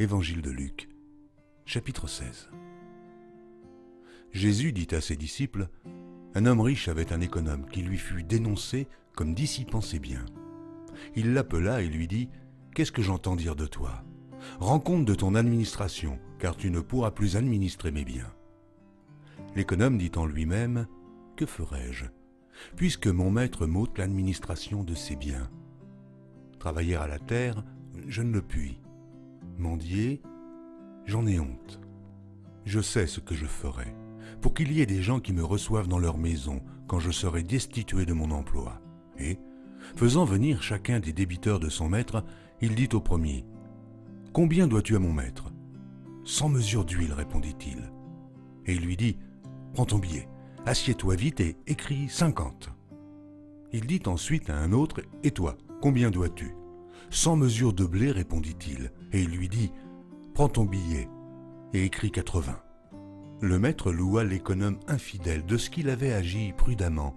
Évangile de Luc, chapitre 16. Jésus dit à ses disciples, « Un homme riche avait un économe qui lui fut dénoncé comme dissipant ses biens. Il l'appela et lui dit, « Qu'est-ce que j'entends dire de toi? Rends compte de ton administration, car tu ne pourras plus administrer mes biens. » L'économe dit en lui-même, « Que ferai-je, puisque mon maître m'ôte l'administration de ses biens? Travailler à la terre, je ne le puis. Mendier, j'en ai honte. Je sais ce que je ferai, pour qu'il y ait des gens qui me reçoivent dans leur maison quand je serai destitué de mon emploi. » Et, faisant venir chacun des débiteurs de son maître, il dit au premier, « Combien dois-tu à mon maître? »« 100 mesures d'huile, répondit-il. » Et il lui dit, « Prends ton billet, assieds-toi vite et écris 50. » Il dit ensuite à un autre, « Et toi, combien dois-tu? » 100 mesures de blé, répondit-il, et il lui dit, « Prends ton billet et écris 80. » Le maître loua l'économe infidèle de ce qu'il avait agi prudemment,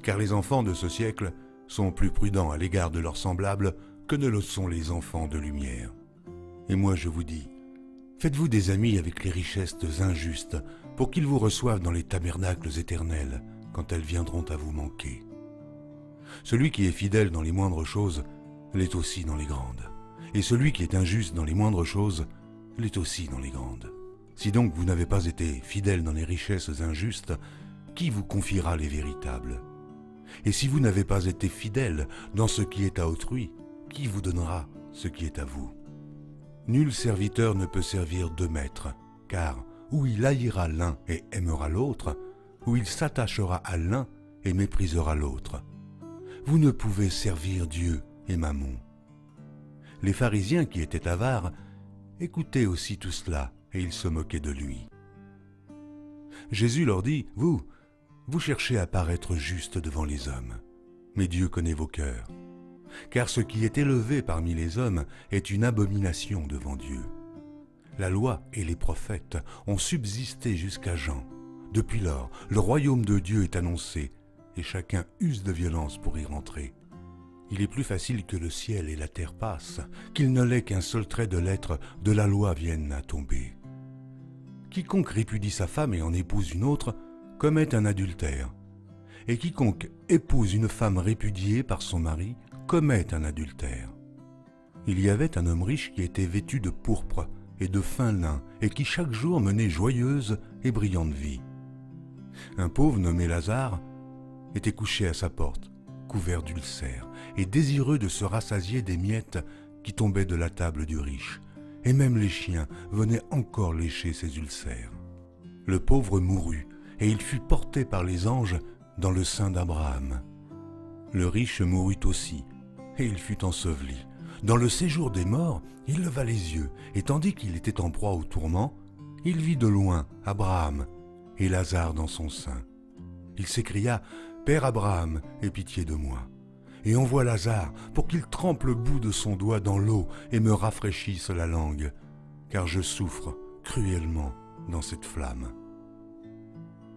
car les enfants de ce siècle sont plus prudents à l'égard de leurs semblables que ne le sont les enfants de lumière. Et moi je vous dis, faites-vous des amis avec les richesses injustes, pour qu'ils vous reçoivent dans les tabernacles éternels, quand elles viendront à vous manquer. Celui qui est fidèle dans les moindres choses, l'est aussi dans les grandes. Et celui qui est injuste dans les moindres choses, l'est aussi dans les grandes. Si donc vous n'avez pas été fidèle dans les richesses injustes, qui vous confiera les véritables? Et si vous n'avez pas été fidèle dans ce qui est à autrui, qui vous donnera ce qui est à vous? Nul serviteur ne peut servir deux maîtres, car ou il haïra l'un et aimera l'autre, ou il s'attachera à l'un et méprisera l'autre. Vous ne pouvez servir Dieu et Mammon. Les pharisiens qui étaient avares écoutaient aussi tout cela, et ils se moquaient de lui. Jésus leur dit, « Vous cherchez à paraître juste devant les hommes, mais Dieu connaît vos cœurs. Car ce qui est élevé parmi les hommes est une abomination devant Dieu. La loi et les prophètes ont subsisté jusqu'à Jean. Depuis lors, le royaume de Dieu est annoncé, et chacun use de violence pour y rentrer. Il est plus facile que le ciel et la terre passent, qu'il ne l'est qu'un seul trait de lettre de la loi vienne à tomber. Quiconque répudie sa femme et en épouse une autre commet un adultère, et quiconque épouse une femme répudiée par son mari commet un adultère. Il y avait un homme riche qui était vêtu de pourpre et de fin lin, et qui chaque jour menait joyeuse et brillante vie. Un pauvre nommé Lazare était couché à sa porte, couvert d'ulcères, et désireux de se rassasier des miettes qui tombaient de la table du riche, et même les chiens venaient encore lécher ses ulcères. Le pauvre mourut, et il fut porté par les anges dans le sein d'Abraham. Le riche mourut aussi, et il fut enseveli. Dans le séjour des morts, il leva les yeux, et tandis qu'il était en proie au tourment, il vit de loin Abraham et Lazare dans son sein. Il s'écria, « Père Abraham, aie pitié de moi, et envoie Lazare pour qu'il trempe le bout de son doigt dans l'eau et me rafraîchisse la langue, car je souffre cruellement dans cette flamme. »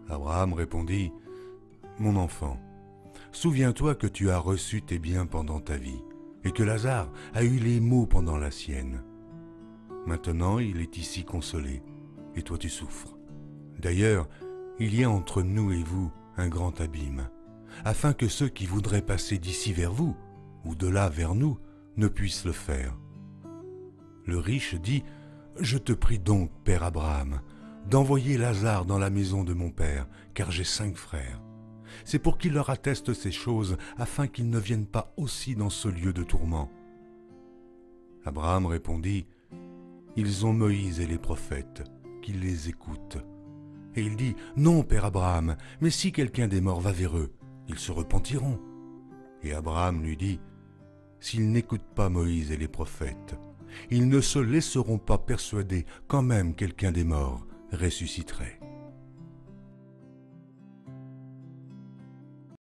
Abraham répondit, « Mon enfant, souviens-toi que tu as reçu tes biens pendant ta vie, et que Lazare a eu les maux pendant la sienne. Maintenant il est ici consolé, et toi tu souffres. D'ailleurs, il y a entre nous et vous un grand abîme, afin que ceux qui voudraient passer d'ici vers vous, ou de là vers nous, ne puissent le faire. » Le riche dit, « Je te prie donc, père Abraham, d'envoyer Lazare dans la maison de mon père, car j'ai 5 frères. C'est pour qu'il leur atteste ces choses, afin qu'ils ne viennent pas aussi dans ce lieu de tourment. » Abraham répondit, « Ils ont Moïse et les prophètes, qu'ils les écoutent. » Et il dit, « Non, père Abraham, mais si quelqu'un des morts va vers eux, ils se repentiront. » Et Abraham lui dit, « S'ils n'écoutent pas Moïse et les prophètes, ils ne se laisseront pas persuader quand même quelqu'un des morts ressusciterait. »